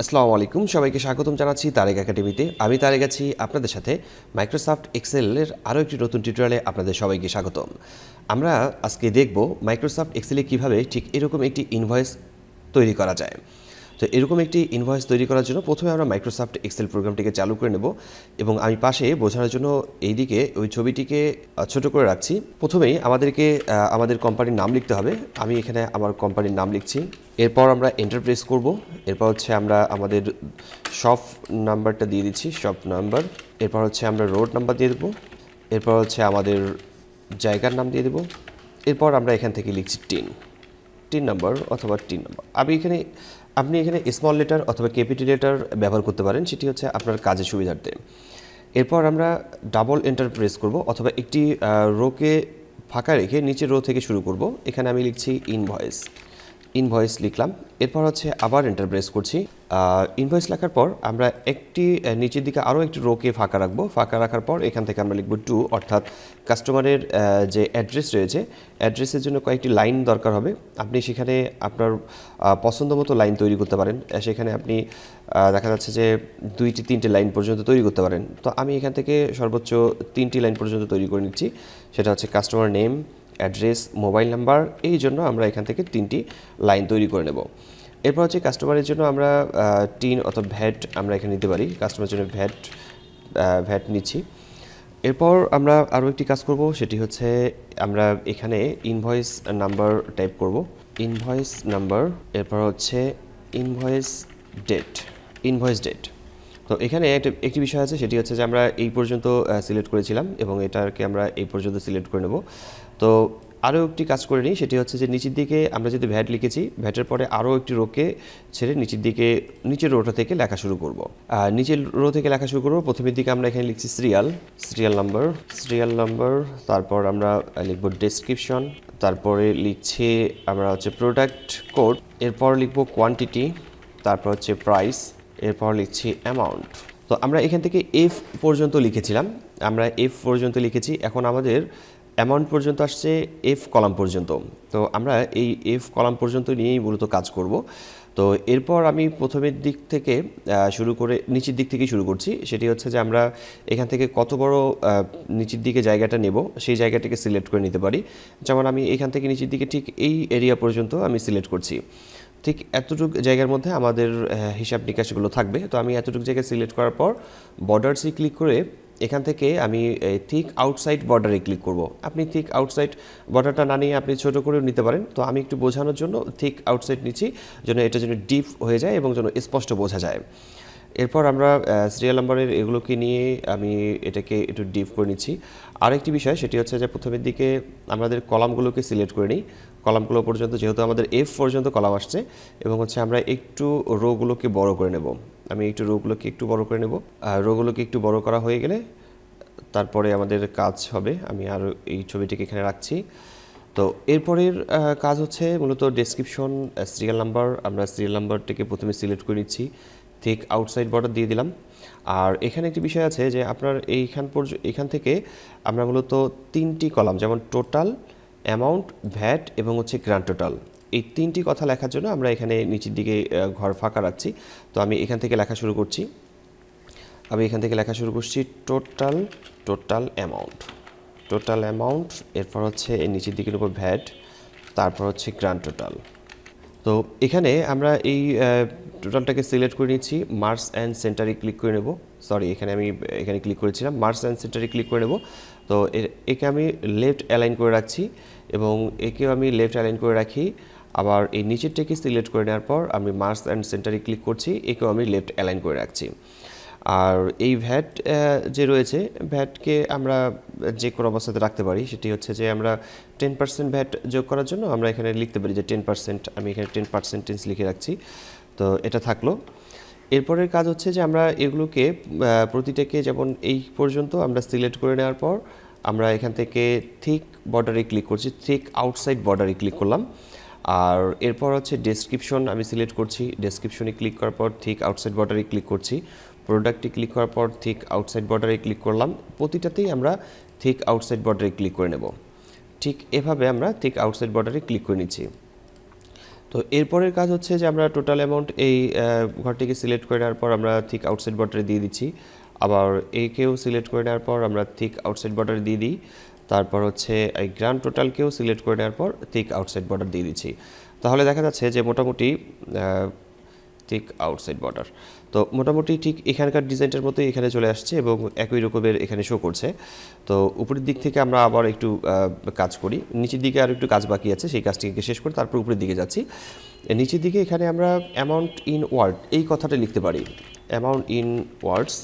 আসসালামু আলাইকুম, সবাইকে স্বাগতম জানাচ্ছি তারেক একাডেমিতে। আমি তারেক আছি আপনাদের সাথে। মাইক্রোসফট এক্সেলের আরও একটি নতুন টিউটোরিয়ালে আপনাদের সবাইকে স্বাগতম। আমরা আজকে দেখব মাইক্রোসফট এক্সেলে কিভাবে ঠিক এরকম একটি ইনভয়েস তৈরি করা যায়। তো এরকম একটি ইনভয়েস তৈরি করার জন্য প্রথমে আমরা মাইক্রোসফট এক্সেল প্রোগ্রামটিকে চালু করে নেব এবং আমি পাশে বোঝানোর জন্য এইদিকে ওই ছবিটিকে ছোট করে রাখছি। প্রথমেই আমাদেরকে আমাদের কোম্পানির নাম লিখতে হবে। আমি এখানে আমার কোম্পানির নাম লিখছি। এরপর আমরা এন্টার প্রেস করব। এরপর হচ্ছে আমরা আমাদের শপ নাম্বারটা দিয়ে দিচ্ছি, শপ নাম্বার। এরপর হচ্ছে আমরা রোড নাম্বার দিয়ে দেবো। এরপর হচ্ছে আমাদের জায়গার নাম দিয়ে দেবো। এরপর আমরা এখান থেকে লিখছি টিন নাম্বার অথবা টিন নাম্বার। আপনি এখানে স্মল লেটার অথবা ক্যাপিটাল লেটার ব্যবহার করতে পারেন, সেটি হচ্ছে আপনার কাজের সুবিধার্থে। এরপর আমরা ডাবল এন্টার প্রেস করব অথবা একটি রোকে ফাঁকা রেখে নিচের রো থেকে শুরু করব। এখানে আমি লিখছি ইনভয়েস লিখলাম। এরপর হচ্ছে আবার এন্টার প্রেস করছি। ইনভয়েস লেখার পর আমরা একটি নিচের দিকে আরও একটি রোকে ফাঁকা রাখবো। ফাঁকা রাখার পর এখান থেকে আমরা লিখব টু, অর্থাৎ কাস্টমারের যে অ্যাড্রেস রয়েছে, অ্যাড্রেসের জন্য কয়েকটি লাইন দরকার হবে। আপনি সেখানে আপনার পছন্দ মতো লাইন তৈরি করতে পারেন। সেখানে আপনি দেখা যাচ্ছে যে 2-3টে লাইন পর্যন্ত তৈরি করতে পারেন। তো আমি এখান থেকে সর্বোচ্চ 3টি লাইন পর্যন্ত তৈরি করে নিচ্ছি। সেটা হচ্ছে customer name, address, mobile number. এই জন্য আমরা এখান থেকে 3টি লাইন তৈরি করে নেব। এরপর হচ্ছে কাস্টমারের জন্য আমরা টিন অথবা ভ্যাট আমরা এখানে নিতে পারি। কাস্টমারের জন্য ভ্যাট নিচ্ছি। এরপর আমরা আরও একটি কাজ করব, সেটি হচ্ছে আমরা এখানে ইনভয়েস নাম্বার টাইপ করব। ইনভয়েস নাম্বার, এরপর হচ্ছে ইনভয়েস ডেট। তো এখানে একটি বিষয় আছে, সেটি হচ্ছে যে আমরা এই পর্যন্ত সিলেক্ট করেছিলাম এবং এটাকে আমরা এই পর্যন্ত সিলেক্ট করে নেব। তো আরও একটি কাজ করে নিই, সেটি হচ্ছে যে নিচের দিকে আমরা যদি ভ্যাট লিখেছি, ভ্যাটের পরে আরও একটি রোকে ছেড়ে নিচের রোটা থেকে লেখা শুরু করব। নিচের রো থেকে লেখা শুরু করব। প্রথমের দিকে আমরা এখানে লিখছি সিরিয়াল নাম্বার। তারপর আমরা লিখব ডেসক্রিপশন। তারপরে লিখছি আমরা হচ্ছে প্রোডাক্ট কোড। এরপর লিখব কোয়ান্টিটি। তারপর হচ্ছে প্রাইস। এরপর লিখছি অ্যামাউন্ট। তো আমরা এখান থেকে এফ পর্যন্ত লিখেছিলাম, এখন আমাদের অ্যামাউন্ট পর্যন্ত আসছে এফ কলাম পর্যন্ত। তো আমরা এই এফ কলাম পর্যন্ত নিয়েই মূলত কাজ করব। তো এরপর আমি প্রথমের দিক থেকে নিচের দিক থেকেই শুরু করছি। সেটি হচ্ছে যে আমরা এখান থেকে কত বড় নিচের দিকে জায়গাটা নেব, সেই জায়গাটাকে সিলেক্ট করে নিতে পারি। যেমন আমি এখান থেকে নিচের দিকে ঠিক এই এরিয়া পর্যন্ত আমি সিলেক্ট করছি। ঠিক এতটুকু জায়গার মধ্যে আমাদের হিসাব নিকাশগুলো থাকবে। তো আমি এতটুকু জায়গায় সিলেক্ট করার পর বর্ডারসে ক্লিক করে এখান থেকে আমি থিক আউটসাইড বর্ডারে ক্লিক করব। আপনি থিক আউটসাইড বর্ডারটা না নিয়ে আপনি ছোটো করেও নিতে পারেন। তো আমি একটু বোঝানোর জন্য থিক আউটসাইড নিচ্ছি, যেন এটা যেন ডিপ হয়ে যায় এবং যেন স্পষ্ট বোঝা যায়। এরপর আমরা সিরিয়াল নাম্বারের এগুলোকে নিয়ে আমি এটাকে একটু ডিপ করে নিচ্ছি। আরেকটি বিষয়, সেটি হচ্ছে যে প্রথমের দিকে আমাদের কলামগুলোকে সিলেক্ট করে নিই। কলামগুলো পর্যন্ত, যেহেতু আমাদের এফ পর্যন্ত কলাম আসছে, এবং হচ্ছে আমরা একটু রোগুলোকে বড় করে নেব। আমি একটু রোগুলোকে একটু বড় করে নেব। রোগুলোকে একটু বড় করা হয়ে গেলে তারপরে আমাদের কাজ হবে। আমি আর এই ছবিটিকে এখানে রাখছি। তো এরপরের কাজ হচ্ছে মূলত ডেসক্রিপশন, সিরিয়াল নাম্বার। আমরা সিরিয়াল নাম্বারটিকে প্রথমে সিলেক্ট করে নিচ্ছি, ঠিক আউটসাইড বর্ডার দিয়ে দিলাম। আর এখানে একটি বিষয় আছে যে আপনার এখান থেকে আমরা মূলত 3টি কলাম, যেমন টোটাল, অ্যামাউন্ট, ভ্যাট এবং হচ্ছে গ্র্যান্ড টোটাল, এই 3টি কথা লেখার জন্য আমরা এখানে নিচের দিকে ঘর ফাঁকা রাখছি। তো আমি এখান থেকে লেখা শুরু করছি। Total amount. এরপর হচ্ছে এর নিচের দিকের উপর ভ্যাট, তারপর হচ্ছে গ্র্যান্ড টোটাল। তো এখানে আমরা এই টোটালটাকে সিলেক্ট করে নিচ্ছি। মার্জ অ্যান্ড সেন্টারে ক্লিক করে নেব। এখানে ক্লিক করেছিলাম, মার্জ অ্যান্ড সেন্টারে ক্লিক করে নেব। তো একে আমি লেফট অ্যালাইন করে রাখছি এবং একেও আমি লেফট অ্যালাইন করে রাখি। আবার এই নিচেরটাকে সিলেক্ট করে নেওয়ার পর আমি মার্জ অ্যান্ড সেন্টারে ক্লিক করছি, একেও আমি লেফট অ্যালাইন করে রাখছি। আর এই ভ্যাট যে রয়েছে, ভ্যাটকে আমরা যে কোনো অবস্থাতে রাখতে পারি। সেটি হচ্ছে যে আমরা 10% ভ্যাট যোগ করার জন্য আমরা এখানে লিখতে পারি যে 10%। আমি এখানে 10% লিখে রাখছি। তো এটা থাকলো। এরপরের কাজ হচ্ছে যে আমরা এগুলোকে প্রতিটাকে, যেমন এই পর্যন্ত আমরা সিলেক্ট করে নেওয়ার পর আমরা এখান থেকে থিক বর্ডারে ক্লিক করছি, থিক আউটসাইড বর্ডারে ক্লিক করলাম। আর এরপর হচ্ছে ডেসক্রিপশন আমি সিলেক্ট করছি। ডেসক্রিপশনে ক্লিক করার পর থিক আউটসাইড বর্ডারে ক্লিক করছি। প্রোডাক্টে ক্লিক করার পর থিক আউটসাইড বর্ডারে ক্লিক করলাম। প্রতিটাতেই আমরা থিক আউটসাইড বর্ডারে ক্লিক করে নেব। ঠিক এভাবে আমরা থিক আউটসাইড বর্ডারে ক্লিক করে নিচ্ছি। তো তো এরপরের কাজ হচ্ছে যে আমরা টোটাল অ্যামাউন্ট এই ঘরটিকে সিলেক্ট করে নেওয়ার পর আমরা থিক আউটসাইড বর্ডারে দিয়ে দিচ্ছি। আবার একেও সিলেক্ট করে নেওয়ার পর আমরা থিক আউটসাইড বর্ডারে দিয়ে দিই। তারপর হচ্ছে এই গ্র্যান্ড টোটালকেও সিলেক্ট করে নেওয়ার পর থিক আউটসাইড বর্ডার দিয়ে দিচ্ছি। তাহলে দেখা যাচ্ছে যে মোটামুটি থিক আউটসাইড বর্ডার তো মোটামুটি ঠিক এখানকার ডিজাইনটার মতোই এখানে চলে আসছে এবং একই রকমের এখানে শো করছে। তো উপরের দিক থেকে আমরা আবার একটু কাজ করি, নিচের দিকে আর একটু কাজ বাকি আছে, সেই কাজটিকে শেষ করে তারপর উপরের দিকে যাচ্ছি। নিচের দিকে এখানে আমরা অ্যামাউন্ট ইন ওয়ার্ড এই কথাটা লিখতে পারি, অ্যামাউন্ট ইন ওয়ার্ডস।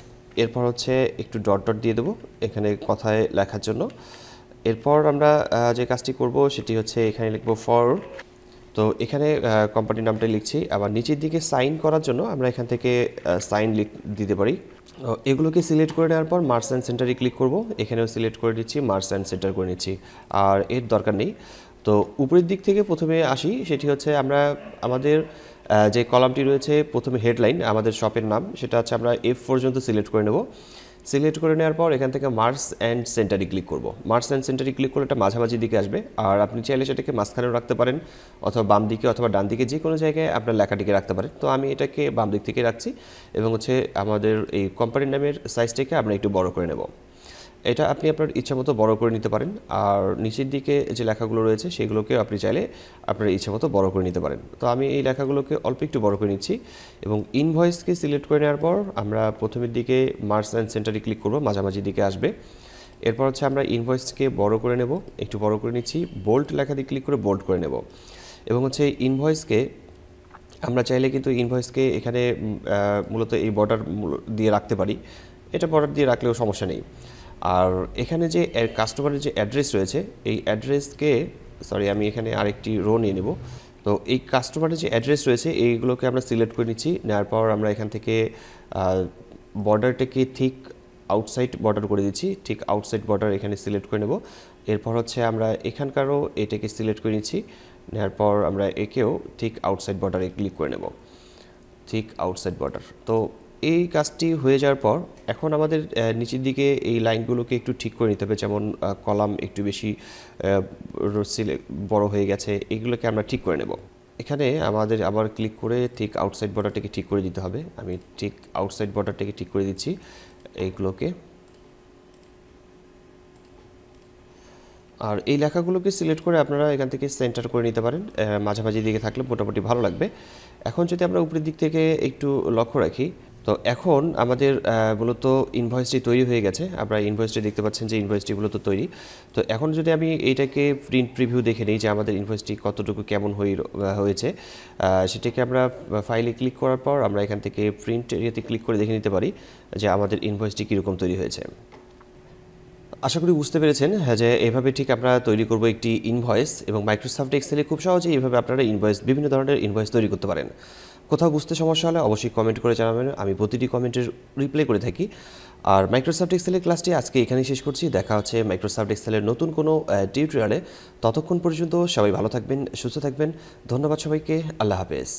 এরপর হচ্ছে একটু ডট ডট দিয়ে দেবো এখানে কথায় লেখার জন্য। এরপর আমরা যে কাজটি করব সেটি হচ্ছে এখানে লিখব ফর। তো এখানে কোম্পানির নামটাই লিখছি। আবার নিচের দিকে সাইন করার জন্য আমরা এখান থেকে সাইন দিতে পারি। এগুলোকে সিলেক্ট করে নেওয়ার পর মার্কস অ্যান্ড সেন্টারে ক্লিক করব, এখানেও সিলেক্ট করে দিচ্ছি, মার্কস অ্যান্ড সেন্টার করে নিচ্ছি, আর এর দরকার নেই। তো উপরের দিক থেকে প্রথমে আসি, সেটি হচ্ছে আমরা আমাদের যে কলামটি রয়েছে প্রথমে হেডলাইন আমাদের শপের নাম, সেটা হচ্ছে আমরা F পর্যন্ত সিলেক্ট করে নেব। সিলেক্ট করে নেওয়ার পর এখান থেকে মার্কস অ্যান্ড সেন্টারে ক্লিক করব। মার্কস অ্যান্ড সেন্টারে ক্লিক করলে এটা মাঝামাঝি দিকে আসবে, আর আপনি চাইলে সেটাকে মাঝখানেও রাখতে পারেন অথবা বাম দিকে অথবা ডান দিকে যে কোনো জায়গায় আপনার লেখাটিকে রাখতে পারেন। তো আমি এটাকে বাম দিক থেকে রাখছি এবং হচ্ছে আমাদের এই কোম্পানির নামের সাইজটাকে আমরা একটু বড় করে নেব। এটা আপনি আপনার ইচ্ছা মতো বড় করে নিতে পারেন, আর নিচের দিকে যে লেখাগুলো রয়েছে সেগুলোকে আপনি চাইলে আপনার ইচ্ছা মতো বড় করে নিতে পারেন। তো আমি এই লেখাগুলোকে অল্প একটু বড় করে নিচ্ছি এবং ইনভয়েসকে সিলেক্ট করে নেওয়ার পর আমরা প্রথমের দিকে মার্কস অ্যান্ড সেন্টারে ক্লিক করব, মাঝামাঝি দিকে আসবে। এরপর হচ্ছে আমরা ইনভয়েসকে বড় করে নেব, একটু বড় করে নিচ্ছি, বোল্ড লেখা দিয়ে ক্লিক করে বোল্ড করে নেব। এবং হচ্ছে ইনভয়েসকে আমরা চাইলে কিন্তু ইনভয়েসকে এখানে মূলত এই বর্ডার দিয়ে রাখতে পারি, এটা বর্ডার দিয়ে রাখলেও সমস্যা নেই। আর এখানে যে কাস্টমারের যে অ্যাড্রেস রয়েছে এই অ্যাড্রেসকে আমি এখানে আরেকটি রো নিয়ে নেব। তো এই কাস্টমারের যে অ্যাড্রেস রয়েছে এইগুলোকে আমরা সিলেক্ট করে নিচ্ছি, নেওয়ার পর আমরা এখান থেকে বর্ডারটাকে ঠিক আউটসাইড বর্ডার করে দিচ্ছি, ঠিক আউটসাইড বর্ডার এখানে সিলেক্ট করে নেব। এরপর হচ্ছে আমরা এখানকারও এটাকে সিলেক্ট করে নিচ্ছি, নেওয়ার পর আমরা একেও ঠিক আউটসাইড বর্ডারে ক্লিক করে নেব, ঠিক আউটসাইড বর্ডার। তো এই কাজটি হয়ে যাওয়ার পর এখন আমাদের নিচের দিকে এই লাইনগুলোকে একটু ঠিক করে নিতে হবে, যেমন কলাম একটু বেশি বড় হয়ে গেছে, এগুলোকে আমরা ঠিক করে নেব। এখানে আমাদের আবার ক্লিক করে ঠিক আউটসাইড বর্ডারটাকে ঠিক করে দিতে হবে। আমি ঠিক আউটসাইড বর্ডারটাকে ঠিক করে দিচ্ছি এইগুলোকে। আর এই লেখাগুলোকে সিলেক্ট করে আপনারা এখান থেকে সেন্টার করে নিতে পারেন, মাঝামাঝি দিকে থাকলে মোটামুটি ভালো লাগবে। এখন যদি আমরা উপরের দিক থেকে একটু লক্ষ্য রাখি, তো এখন আমাদের মূলত ইনভয়েসটি তৈরি হয়ে গেছে। আপনারা ইনভয়েসটি দেখতে পাচ্ছেন যে ইনভয়েসটি মূলত তৈরি। তো এখন যদি আমি এইটাকে প্রিন্ট প্রিভিউ দেখে নিই যে আমাদের ইনভয়েসটি কতটুকু কেমন হয়েছে, সেটাকে আমরা ফাইলে ক্লিক করার পর আমরা এখান থেকে প্রিন্ট এরিয়াতে ক্লিক করে দেখে নিতে পারি যে আমাদের ইনভয়েসটি কীরকম তৈরি হয়েছে। আশা করি বুঝতে পেরেছেন যে এভাবে ঠিক আমরা তৈরি করব একটি ইনভয়েস, এবং মাইক্রোসফট এক্সেলে খুব সহজেই এইভাবে আপনারা ইনভয়েস বিভিন্ন ধরনের ইনভয়েস তৈরি করতে পারেন। কোথাও বুঝতে সমস্যা হলে অবশ্যই কমেন্ট করে জানাবেন, আমি প্রতিটি কমেন্টের রিপ্লাই করে থাকি। আর মাইক্রোসফট এক্সেলের ক্লাসটি আজকে এখানেই শেষ করছি। দেখা হচ্ছে মাইক্রোসফট এক্সেলের নতুন কোনো টিউটোরিয়ালে। ততক্ষণ পর্যন্ত সবাই ভালো থাকবেন, সুস্থ থাকবেন। ধন্যবাদ সবাইকে, আল্লাহ হাফেজ।